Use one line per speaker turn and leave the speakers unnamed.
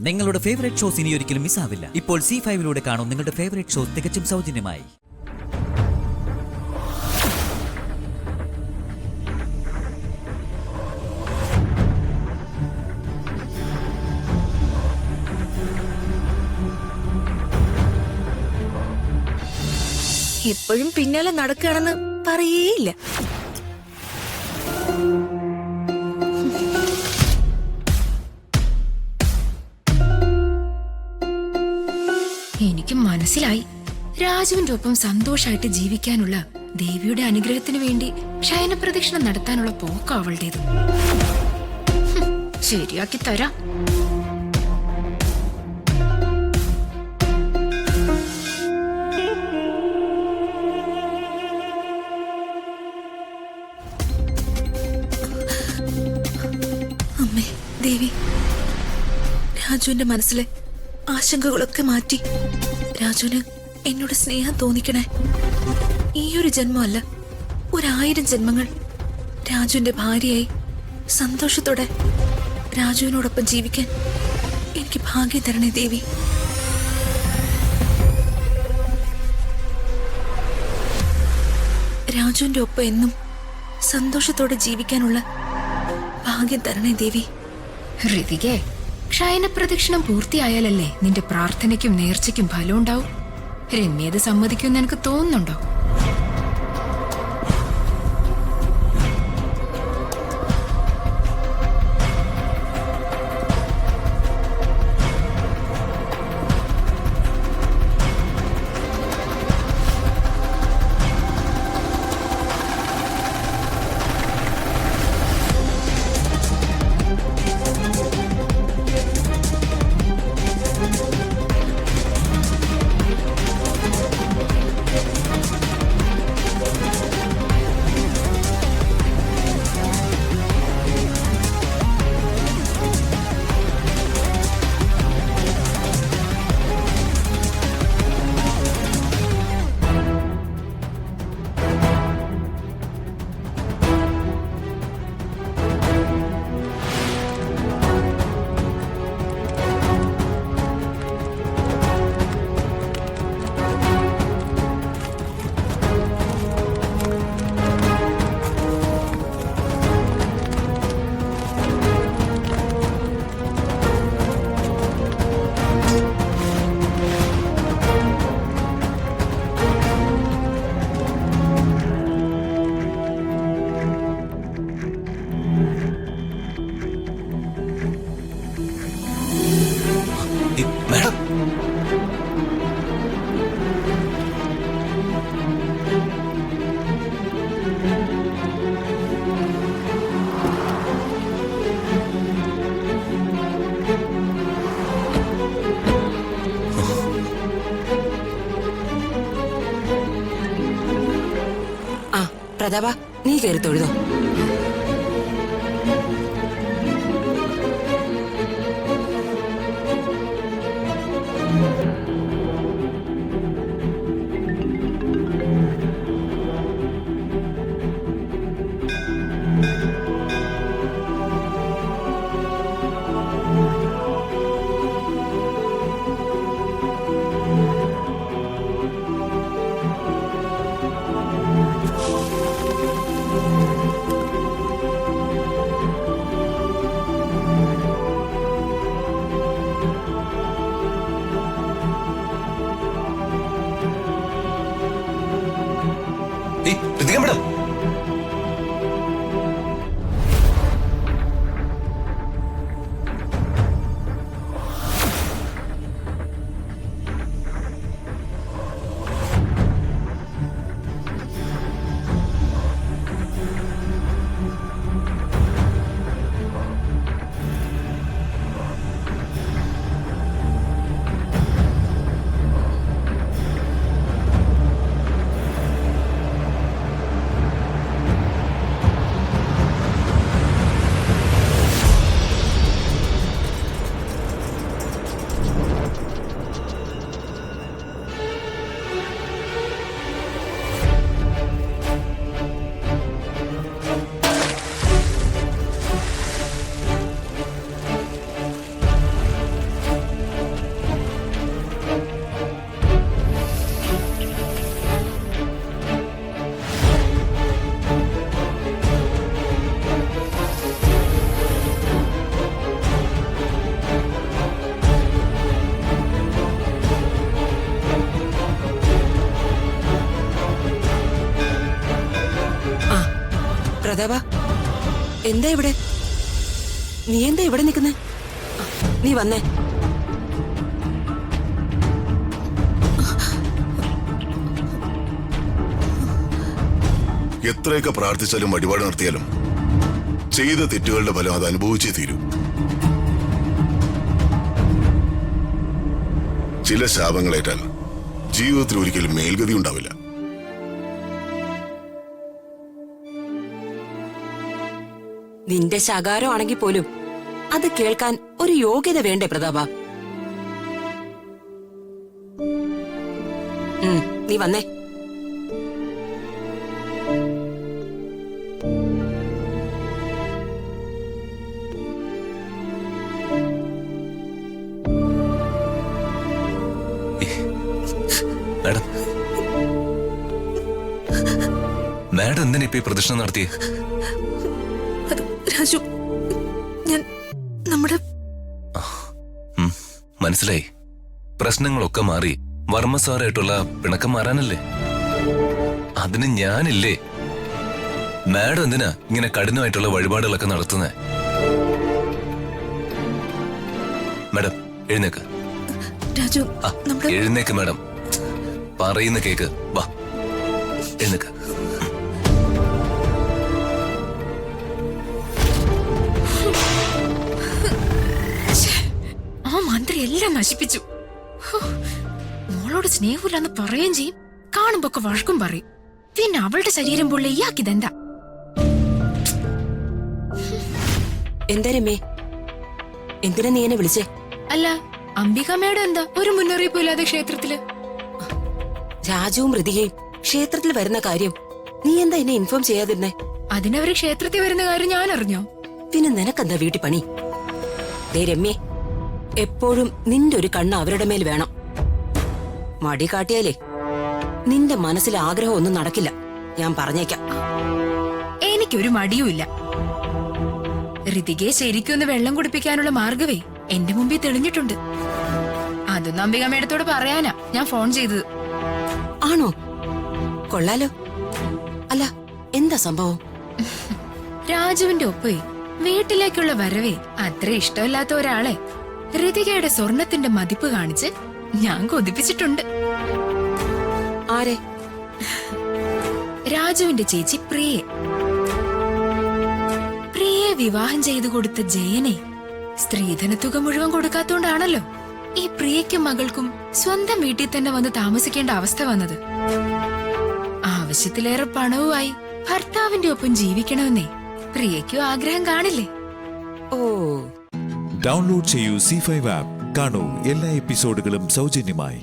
നിങ്ങളുടെ favourite shows ഇനി ഒരിക്കലും മിസ്സാവില്ല. ഇപ്പോൾ C5 കാണും നിങ്ങളുടെ ഫേവറേറ്റ് ഷോസ് തികച്ചും സൗജന്യമായി.
എപ്പോഴും പിന്നാലെ നടക്കുകയാണെന്ന് പറയേയില്ല.
എനിക്ക് മനസ്സിലായി, രാജുവിന്റെ ഒപ്പം സന്തോഷായിട്ട് ജീവിക്കാനുള്ള ദേവിയുടെ അനുഗ്രഹത്തിന് വേണ്ടി ശയനപ്രദക്ഷിണം നടത്താനുള്ള പോക്ക അവളുടേത്. ശരിയാക്കി തരാം.
അമ്മേ ദേവി, രാജുവിന്റെ മനസ്സിലെ ആശങ്കകളൊക്കെ മാറ്റി രാജുവിന് എന്നോട് സ്നേഹം തോന്നിക്കണേ. ഈ ഒരു ജന്മമല്ല, 1000 ജന്മങ്ങൾ രാജുവിന്റെ ഭാര്യയായി സന്തോഷത്തോടെ രാജുവിനോടൊപ്പം ജീവിക്കാൻ എനിക്ക് ഭാഗ്യം തരണേ ദേവി. രാജുവിന്റെ ഒപ്പം എന്നും സന്തോഷത്തോടെ ജീവിക്കാനുള്ള ഭാഗ്യം തരണേ ദേവി.
ഋതികേ, ശയനപ്രദക്ഷിണം പൂർത്തിയായാലല്ലേ നിന്റെ പ്രാർത്ഥനയ്ക്കും നേർച്ചയ്ക്കും ഫലം ഉണ്ടാവും. രമ്യത് സമ്മതിക്കുമെന്ന് എനിക്ക് തോന്നുന്നുണ്ടോ?
പ്രതാപ, നീ കയറി തൊഴുതോ. പ്രതാപ, എന്താ ഇവിടെ? നീ എന്താ ഇവിടെ നിൽക്കുന്നേ? നീ വന്നേ.
എത്രയൊക്കെ പ്രാർത്ഥിച്ചാലും വഴിപാട് നടത്തിയാലും ചെയ്ത തെറ്റുകളുടെ ഫലം അത് അനുഭവിച്ചേ തീരൂ. ചില ശാപങ്ങളേറ്റാൽ ജീവിതത്തിൽ ഒരിക്കലും മേൽഗതി ഉണ്ടാവില്ല.
നിന്റെ ശകാരമാണെങ്കിൽ പോലും അത് കേൾക്കാൻ ഒരു യോഗ്യത വേണ്ടേ പ്രതാപ? നീ വന്നേ.
മാഡം, മാഡം എന്തിനാ ഇപ്പൊ ഈ പ്രദക്ഷിണം നടത്തിയേ?
അത് രാജു, ഞാൻ നമ്മുടെ
മനസ്സിലായി. പ്രശ്നങ്ങളൊക്കെ മാറി വർമ്മ സാറായിട്ടുള്ള പിണക്കം മാറാനല്ലേ? അതിന് ഞാനില്ലേ? മാഡം എന്തിനാ ഇങ്ങനെ കഠിനമായിട്ടുള്ള വഴിപാടുകളൊക്കെ നടത്തുന്നേ? മാഡം എഴുന്നേക്ക്.
രാജു, നമ്മുടെ
എഴുന്നേക്ക് മാഡം, പറയുന്ന കേക്ക്. വാ, എഴുന്നേക്ക്.
ആ മന്ത്രി എല്ലാം നശിപ്പിച്ചു. മോളോട് സ്നേഹമില്ലെന്ന് പറയുകയും ചെയ്യും, കാണുമ്പോ ഒക്കെ വഴക്കും പറയും. പിന്നെ അവളുടെ ശരീരം പൊള്ളി ഇയാക്കിതെന്താ?
എന്താ രമേ, എന്തിനാ നീ എന്നെ വിളിച്ചേ?
അല്ല, അംബികാമ്മയുടെ എന്താ ഒരു മുന്നറിയിപ്പും ഇല്ലാതെ ക്ഷേത്രത്തില്?
രാജുവും ഋതികയും ക്ഷേത്രത്തിൽ വരുന്ന കാര്യം നീ എന്താ എന്നെ ഇൻഫോം ചെയ്യാതിരുന്നേ?
അതിനവര് ക്ഷേത്രത്തിൽ വരുന്ന കാര്യം ഞാൻ അറിഞ്ഞോ?
പിന്നെ നിനക്കെന്താ വീട്ടിൽ പണി? ദേ രമ്യേ, എപ്പോഴും നിന്റെ ഒരു കണ്ണ് അവരുടെ മേൽ വേണം. മടി കാട്ടിയാലേ നിന്റെ മനസ്സിലെ ആഗ്രഹം ഒന്നും നടക്കില്ല, ഞാൻ പറഞ്ഞേക്കാം.
എനിക്കൊരു മടിയുമില്ല. ഋതികയെ ശരിക്കൊന്ന് വെള്ളം കുടിപ്പിക്കാനുള്ള മാർഗവേ എന്റെ മുമ്പിൽ തെളിഞ്ഞിട്ടുണ്ട്. അതൊന്നും അംബികാമ്മേടത്തോട് പറയാനാ ഞാൻ ഫോൺ ചെയ്തത്.
ആണോ? കൊള്ളാലോ. അല്ല, എന്താ സംഭവം?
രാജുവിന്റെ ഒപ്പേ വീട്ടിലേക്കുള്ള വരവേ അത്ര ഇഷ്ടമില്ലാത്ത ഒരാളെ ഋതികയുടെ സ്വർണത്തിന്റെ മതിപ്പ് കാണിച്ച് ഞാൻ കൊതിപ്പിച്ചിട്ടുണ്ട്.
ആരെ?
രാജുവിന്റെ ചേച്ചി പ്രിയെ. പ്രിയെ വിവാഹം ചെയ്തു കൊടുത്ത ജയനെ സ്ത്രീധന തുക മുഴുവൻ കൊടുക്കാത്തോണ്ടാണല്ലോ ഈ പ്രിയയ്ക്കും മകൾക്കും സ്വന്തം വീട്ടിൽ തന്നെ വന്ന് താമസിക്കേണ്ട അവസ്ഥ വന്നത്. ആവശ്യത്തിലേറെ പണവുമായി ഭർത്താവിന്റെ ഒപ്പം ജീവിക്കണമെന്നേ പ്രിയയ്ക്കും ആഗ്രഹം കാണില്ലേ?
ഓ,
ഡൗൺലോഡ് ചെയ്യൂ C5 ആപ്പ്. കാണൂ എല്ലാ എപ്പിസോഡുകളും സൗജന്യമായി.